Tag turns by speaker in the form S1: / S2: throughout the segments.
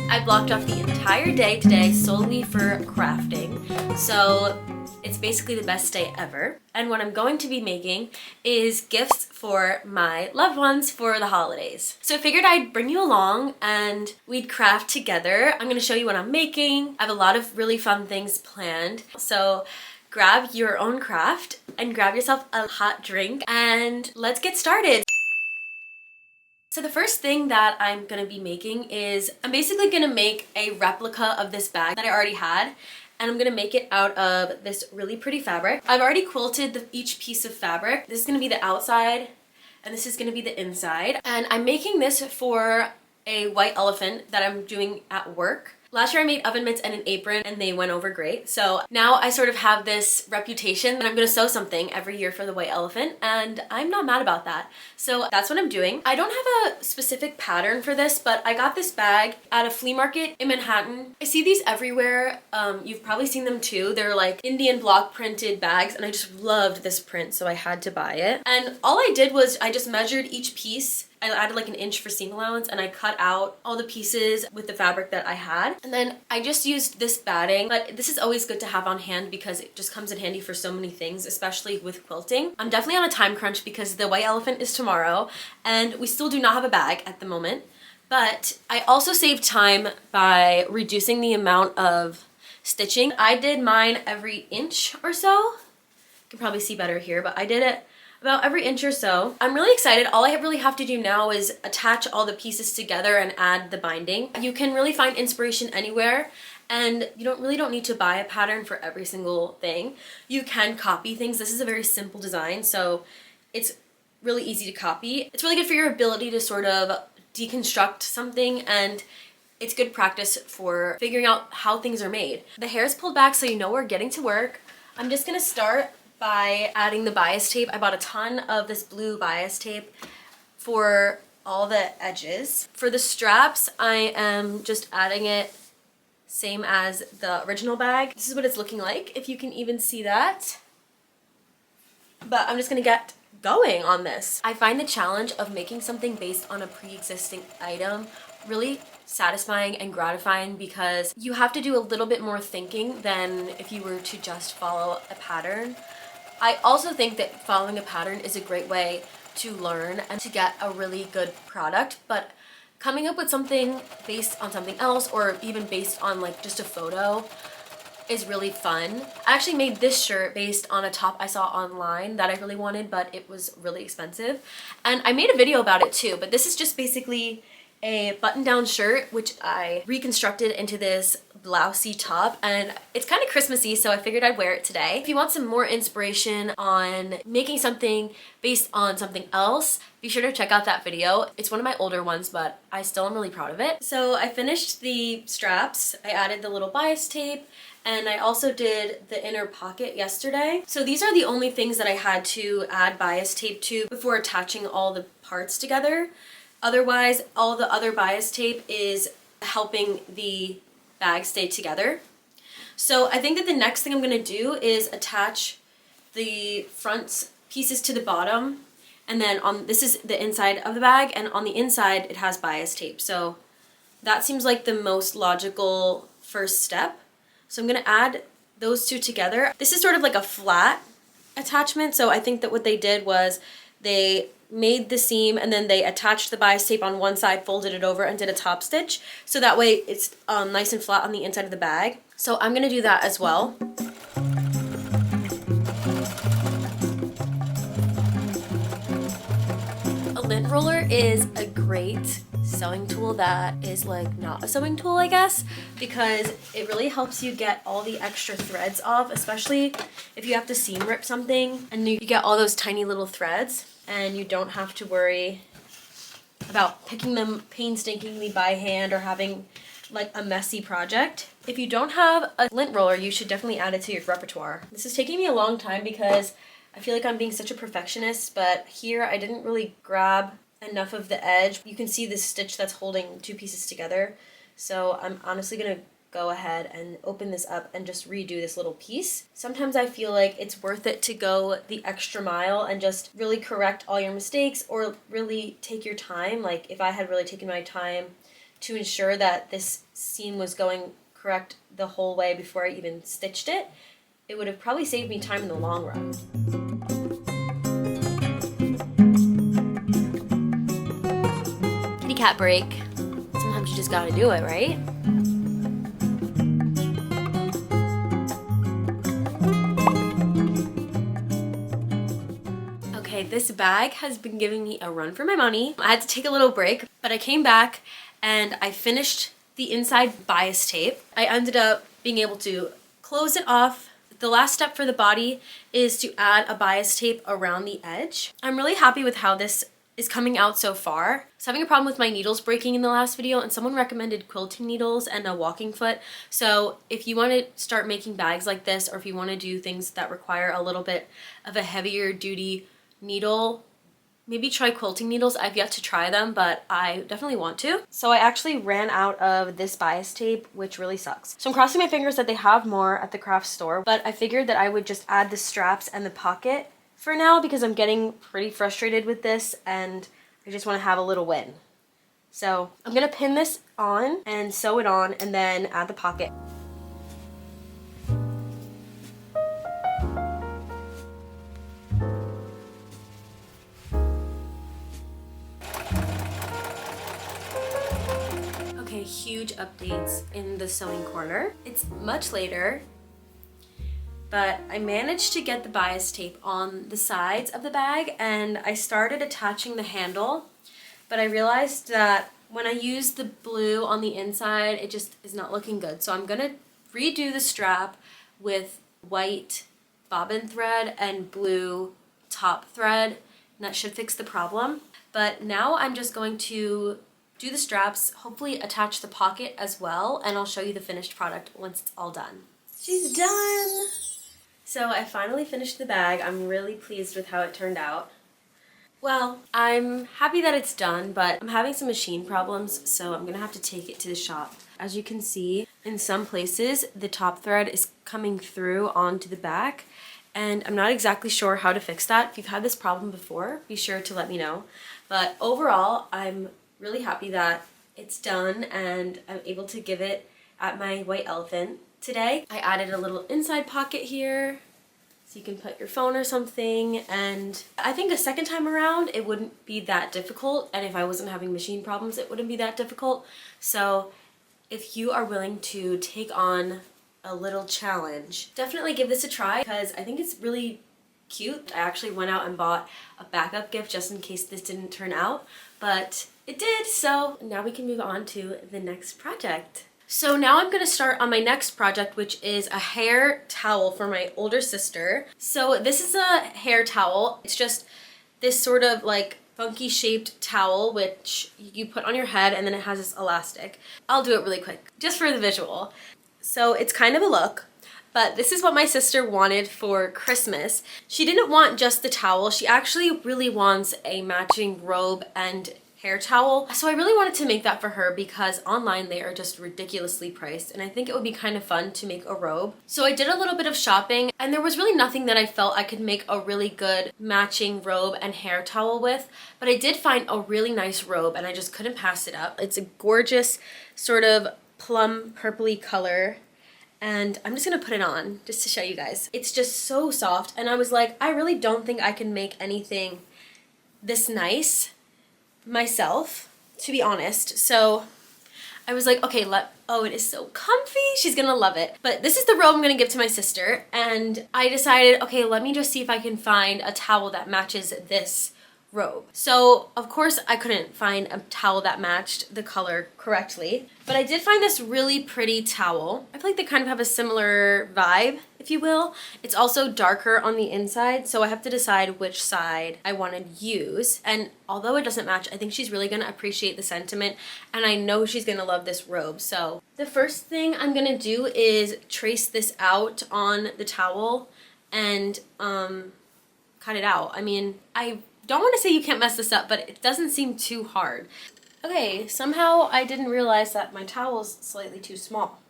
S1: I blocked off the entire day today solely for crafting. So it's basically the best day ever. And what I'm going to be making is gifts for my loved ones for the holidays. So I figured I'd bring you along and we'd craft together. I'm gonna show you what I'm making. I have a lot of really fun things planned. So grab your own craft and grab yourself a hot drink and let's get started. So the first thing that I'm gonna be making is I'm basically gonna make a replica of this bag that I already had, and I'm gonna make it out of this really pretty fabric. I've already quilted each piece of fabric. This is gonna be the outside and this is gonna be the inside. And I'm making this for a white elephant that I'm doing at work. Last year I made oven mitts and an apron and they went over great. So now I sort of have this reputation that I'm gonna sew something every year for the white elephant, and I'm not mad about that. So that's what I'm doing. I don't have a specific pattern for this, but I got this bag at a flea market in Manhattan. I see these everywhere. You've probably seen them too. They're like Indian block printed bags, and I just loved this print, so I had to buy it. And all I did was I just measured each piece. I added like an inch for seam allowance and I cut out all the pieces with the fabric that I had. And then I just used this batting, but this is always good to have on hand because it just comes in handy for so many things, especially with quilting. I'm definitely on a time crunch because the white elephant is tomorrow and we still do not have a bag at the moment. But I also saved time by reducing the amount of stitching. I did mine every inch or so. You can probably see better here, but I did it about every inch or so. I'm really excited. All I really have to do now is attach all the pieces together and add the binding. You can really find inspiration anywhere, and you really don't need to buy a pattern for every single thing. You can copy things. This is a very simple design, so it's really easy to copy. It's really good for your ability to sort of deconstruct something, and it's good practice for figuring out how things are made. The hair is pulled back so you know we're getting to work. I'm just gonna start by adding the bias tape. I bought a ton of this blue bias tape for all the edges. For the straps, I am just adding it same as the original bag. This is what it's looking like, if you can even see that. But I'm just gonna get going on this. I find the challenge of making something based on a pre-existing item really satisfying and gratifying because you have to do a little bit more thinking than if you were to just follow a pattern. I also think that following a pattern is a great way to learn and to get a really good product, but coming up with something based on something else or even based on like just a photo is really fun. I actually made this shirt based on a top I saw online that I really wanted, but it was really expensive. And I made a video about it too, but this is just basically a button-down shirt which I reconstructed into this blousey top, and it's kind of Christmassy, so I figured I'd wear it today. If you want some more inspiration on making something based on something else, be sure to check out that video. It's one of my older ones, but I still am really proud of it. So I finished the straps. I added the little bias tape, and I also did the inner pocket yesterday. So these are the only things that I had to add bias tape to before attaching all the parts together. Otherwise, all the other bias tape is helping the bag stay together. So I think that the next thing I'm gonna do is attach the front pieces to the bottom, and then this is the inside of the bag, and on the inside it has bias tape. So that seems like the most logical first step. So I'm gonna add those two together. This is sort of like a flat attachment, so I think that what they did was they made the seam and then they attached the bias tape on one side, folded it over, and did a top stitch. So that way it's nice and flat on the inside of the bag. So I'm gonna do that as well. A lint roller is a great sewing tool that is like not a sewing tool, I guess, because it really helps you get all the extra threads off, especially if you have to seam rip something and you get all those tiny little threads. And you don't have to worry about picking them painstakingly by hand or having like a messy project. If you don't have a lint roller, you should definitely add it to your repertoire. This is taking me a long time because I feel like I'm being such a perfectionist, but here I didn't really grab enough of the edge. You can see this stitch that's holding two pieces together. So I'm honestly gonna go ahead and open this up and just redo this little piece. Sometimes I feel like it's worth it to go the extra mile and just really correct all your mistakes or really take your time. Like if I had really taken my time to ensure that this seam was going correct the whole way before I even stitched it, it would have probably saved me time in the long run. Kitty cat break. Sometimes you just gotta do it, right? Okay, this bag has been giving me a run for my money. I had to take a little break, but I came back and I finished the inside bias tape. I ended up being able to close it off. The last step for the body is to add a bias tape around the edge. I'm really happy with how this is coming out so far. I was having a problem with my needles breaking in the last video, and someone recommended quilting needles and a walking foot. So if you want to start making bags like this, or if you want to do things that require a little bit of a heavier duty needle, maybe try quilting needles. I've yet to try them, but I definitely want to. So I actually ran out of this bias tape, which really sucks. So I'm crossing my fingers that they have more at the craft store, but I figured that I would just add the straps and the pocket for now because I'm getting pretty frustrated with this and I just want to have a little win. So I'm gonna pin this on and sew it on and then add the pocket. Okay, huge updates in the sewing corner. It's much later, but I managed to get the bias tape on the sides of the bag and I started attaching the handle, but I realized that when I used the blue on the inside, it just is not looking good. So I'm gonna redo the strap with white bobbin thread and blue top thread, and that should fix the problem. But now I'm just going to do the straps, hopefully attach the pocket as well, and I'll show you the finished product once it's all done. She's done! So I finally finished the bag. I'm really pleased with how it turned out. Well, I'm happy that it's done, but I'm having some machine problems, so I'm gonna have to take it to the shop. As you can see, in some places, the top thread is coming through onto the back, and I'm not exactly sure how to fix that. If you've had this problem before, be sure to let me know. But overall, I'm really happy that it's done and I'm able to give it at my white elephant today. I added a little inside pocket here so you can put your phone or something, and I think a second time around it wouldn't be that difficult, and if I wasn't having machine problems it wouldn't be that difficult. So if you are willing to take on a little challenge, definitely give this a try because I think it's really cute. I actually went out and bought a backup gift just in case this didn't turn out, but it did, so now we can move on to the next project. So now I'm gonna start on my next project, which is a hair towel for my older sister. So this is a hair towel. It's just this sort of like funky shaped towel which you put on your head and then it has this elastic. I'll do it really quick, just for the visual. So it's kind of a look, but this is what my sister wanted for Christmas. She didn't want just the towel, she actually really wants a matching robe and hair towel. So I really wanted to make that for her because online they are just ridiculously priced and I think it would be kind of fun to make a robe. So I did a little bit of shopping and there was really nothing that I felt I could make a really good matching robe and hair towel with, but I did find a really nice robe and I just couldn't pass it up. It's a gorgeous sort of plum purpley color and I'm just gonna put it on just to show you guys. It's just so soft and I was like, I really don't think I can make anything this nice myself, to be honest. So I was like, okay, oh, it is so comfy. She's gonna love it. But this is the robe I'm gonna give to my sister. And I decided, okay, let me just see if I can find a towel that matches this robe. So of course I couldn't find a towel that matched the color correctly, but I did find this really pretty towel. I feel like they kind of have a similar vibe, if you will. It's also darker on the inside, so I have to decide which side I want to use. And although it doesn't match, I think she's really gonna appreciate the sentiment and I know she's gonna love this robe. So the first thing I'm gonna do is trace this out on the towel and cut it out. I mean, I don't want to say you can't mess this up, but it doesn't seem too hard. Okay, somehow I didn't realize that my towel's slightly too small.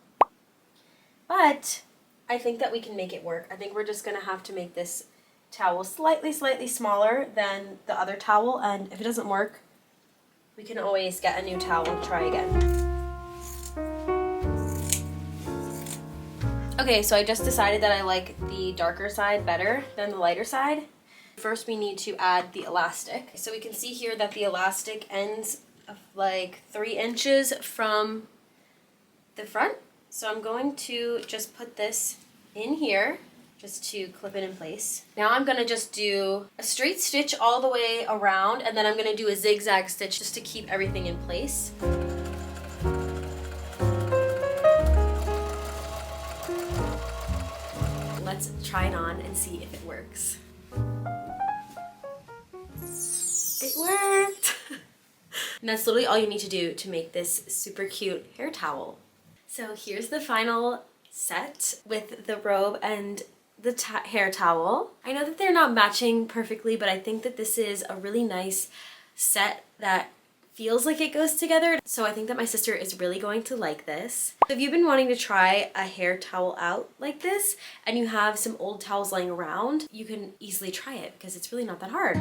S1: But I think that we can make it work. I think we're just gonna have to make this towel slightly smaller than the other towel, and if it doesn't work, we can always get a new towel and try again. Okay, so I just decided that I like the darker side better than the lighter side. First we need to add the elastic. So we can see here that the elastic ends like 3 inches from the front. So I'm going to just put this in here just to clip it in place. Now I'm gonna just do a straight stitch all the way around, and then I'm gonna do a zigzag stitch just to keep everything in place. Let's try it on and see if it works. It worked! And that's literally all you need to do to make this super cute hair towel. So here's the final set with the robe and the hair towel. I know that they're not matching perfectly, but I think that this is a really nice set that feels like it goes together. So I think that my sister is really going to like this. So if you've been wanting to try a hair towel out like this and you have some old towels laying around, you can easily try it because it's really not that hard.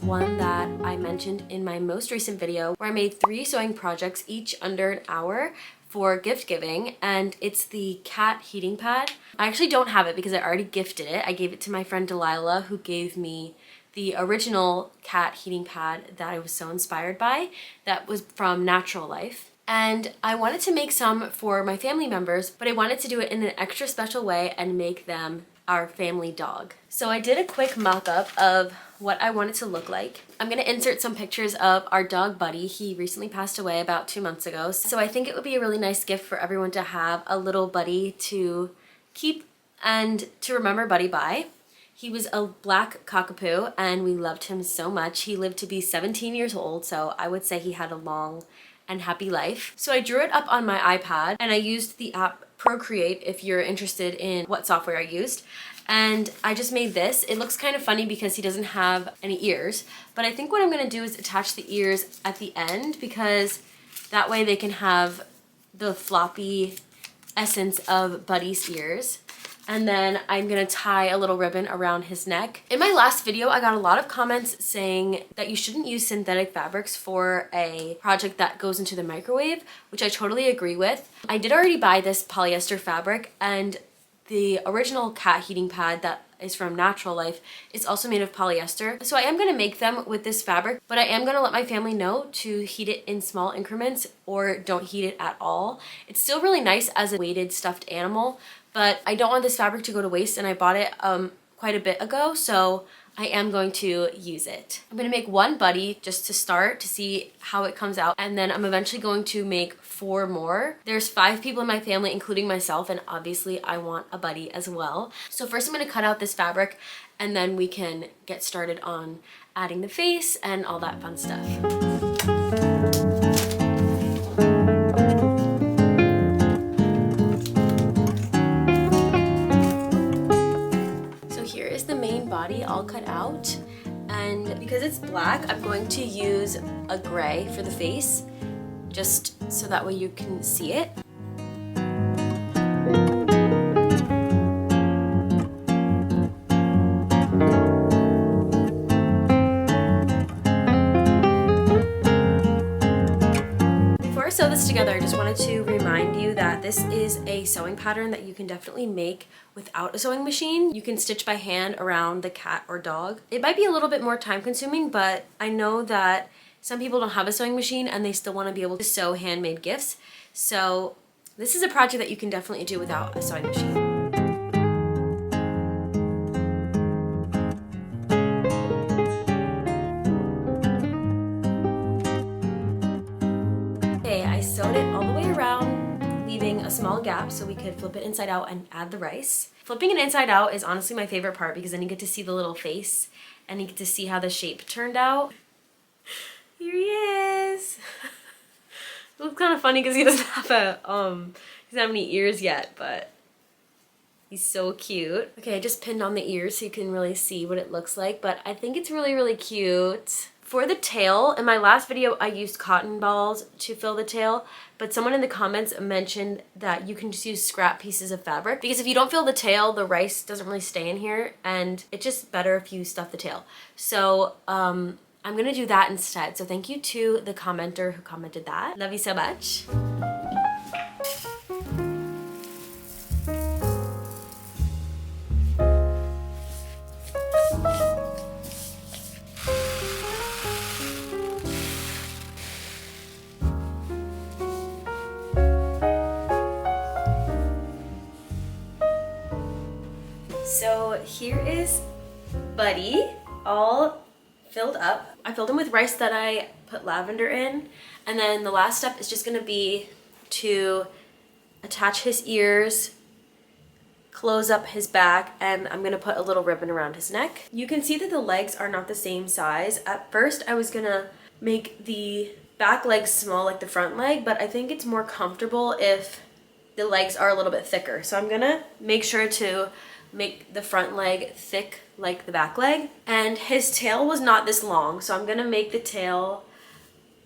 S1: One that I mentioned in my most recent video where I made 3 sewing projects, each under an hour for gift giving, and it's the cat heating pad. I actually don't have it because I already gifted it. I gave it to my friend Delilah, who gave me the original cat heating pad that I was so inspired by. That was from Natural Life. And I wanted to make some for my family members, but I wanted to do it in an extra special way and make them our family dog. So I did a quick mock-up of what I want it to look like. I'm gonna insert some pictures of our dog Buddy. He recently passed away about 2 months ago. So I think it would be a really nice gift for everyone to have a little Buddy to keep and to remember Buddy by. He was a black cockapoo and we loved him so much. He lived to be 17 years old, so I would say he had a long and happy life. So I drew it up on my iPad and I used the app Procreate if you're interested in what software I used. And I just made this. It looks kind of funny because he doesn't have any ears, but I think what I'm gonna do is attach the ears at the end because that way they can have the floppy essence of Buddy's ears. And then I'm gonna tie a little ribbon around his neck. In my last video, I got a lot of comments saying that you shouldn't use synthetic fabrics for a project that goes into the microwave, which I totally agree with. I did already buy this polyester fabric, and the original cat heating pad that is from Natural Life is also made of polyester. So I am gonna make them with this fabric, but I am gonna let my family know to heat it in small increments or don't heat it at all. It's still really nice as a weighted stuffed animal, but I don't want this fabric to go to waste, and I bought it quite a bit ago, so I am going to use it. I'm gonna make 1 Buddy just to start to see how it comes out, and then I'm eventually going to make 4 more. There's 5 people in my family, including myself, and obviously I want a Buddy as well. So first I'm gonna cut out this fabric, and then we can get started on adding the face and all that fun stuff. Body all cut out, and because it's black I'm going to use a gray for the face just so that way you can see it. Before I sew this together, I just wanted to remind you that this is a sewing pattern that you can definitely make without a sewing machine. You can stitch by hand around the cat or dog. It might be a little bit more time consuming, but I know that some people don't have a sewing machine and they still want to be able to sew handmade gifts. So this is a project that you can definitely do without a sewing machine. Okay, I sewed it all the way around, leaving a small gap so we could flip it inside out and add the rice. Flipping it inside out is honestly my favorite part because then you get to see the little face and you get to see how the shape turned out. Here he is. It looks kind of funny because he doesn't have a he doesn't have any ears yet, but He's so cute. Okay, I just pinned on the ears so you can really see what it looks like, but I think it's really, really cute. For the tail, in my last video, I used cotton balls to fill the tail, but someone in the comments mentioned that you can just use scrap pieces of fabric, because if you don't fill the tail, the rice doesn't really stay in here, and it's just better if you stuff the tail. So I'm gonna do that instead. So thank you to the commenter who commented that. Love you so much. So here is Buddy, all filled up. I filled him with rice that I put lavender in, and then the last step is just gonna be to attach his ears, close up his back, and I'm gonna put a little ribbon around his neck. You can see that the legs are not the same size. At first I was gonna make the back legs small like the front leg, but I think it's more comfortable if the legs are a little bit thicker. So I'm gonna make sure to make the front leg thick like the back leg. And his tail was not this long, so I'm gonna make the tail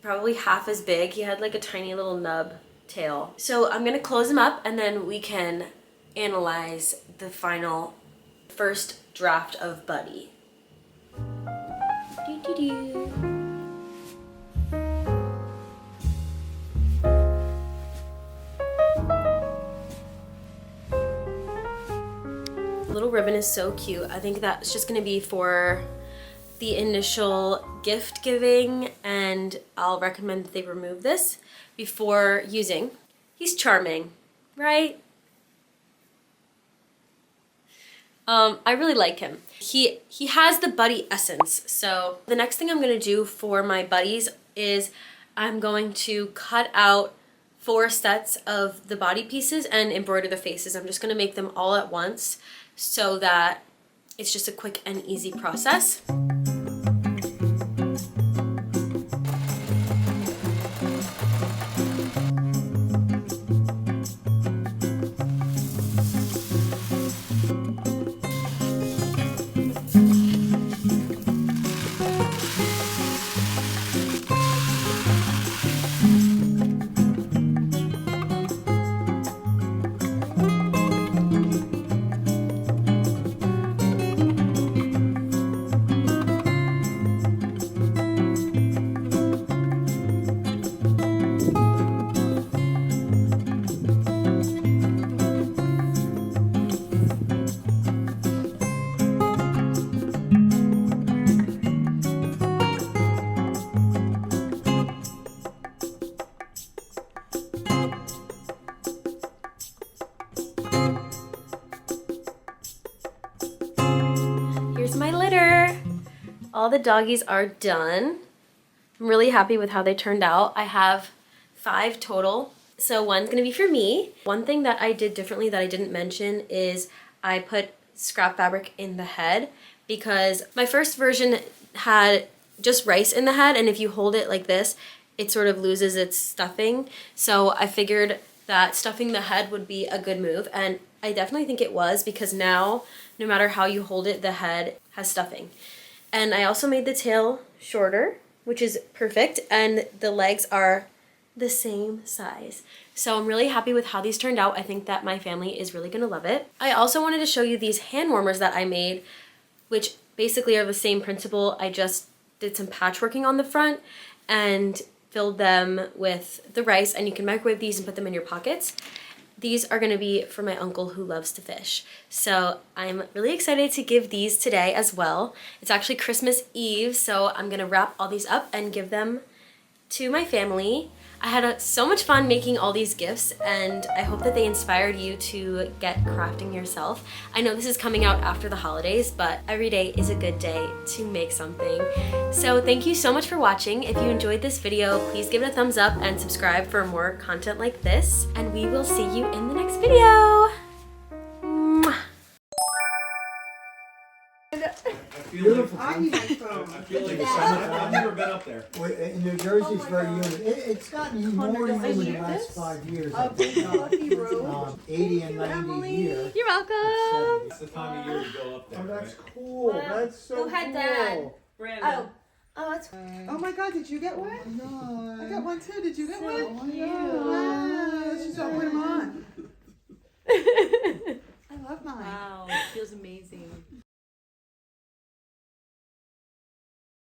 S1: probably half as big. He had like a tiny little nub tail. So I'm gonna close him up and then we can analyze the final first draft of Buddy. Doo-doo-doo. Little ribbon is so cute. I think that's just gonna be for the initial gift giving, and I'll recommend that they remove this before using. He's charming, right? I really like him. He has the Buddy essence. So the next thing I'm gonna do for my buddies is I'm going to cut out 4 sets of the body pieces and embroider the faces. I'm just gonna make them all at once so that it's just a quick and easy process. Here's my litter. All the doggies are done. I'm really happy with how they turned out. I have 5 total. So one's gonna be for me. One thing that I did differently that I didn't mention is I put scrap fabric in the head, because my first version had just rice in the head, and if you hold it like this, it sort of loses its stuffing. So I figured that stuffing the head would be a good move, and I definitely think it was, because now no matter how you hold it, the head has stuffing. And I also made the tail shorter, which is perfect, and the legs are the same size. So I'm really happy with how these turned out. I think that my family is really gonna love it. I also wanted to show you these hand warmers that I made, which basically are the same principle. I just did some patchworking on the front and filled them with the rice, and you can microwave these and put them in your pockets. These are gonna be for my uncle who loves to fish. So I'm really excited to give these today as well. It's actually Christmas Eve, so I'm gonna wrap all these up and give them to my family. I had so much fun making all these gifts, and I hope that they inspired you to get crafting yourself. I know this is coming out after the holidays, but every day is a good day to make something. So thank you so much for watching. If you enjoyed this video, please give it a thumbs up and subscribe for more content like this, and we will see you in the next video. Mwah.
S2: Beautiful. I feel like the summer. I've never been up there.
S3: In New Jersey, it's very humid. It's gotten more humid in the last 5 years. I think, 80 and 90 here.
S1: You're welcome.
S2: It's the time of year to go up there.
S3: Oh, that's
S2: right?
S3: cool. That's so cool.
S1: Who had Dad?
S4: Brandon.
S1: Oh, that's
S5: Oh my God, did you get one?
S3: Oh,
S5: I got one too. Did you get one?
S3: cute.
S5: Wow, she's all put them on. I love mine.
S4: Wow, it feels amazing.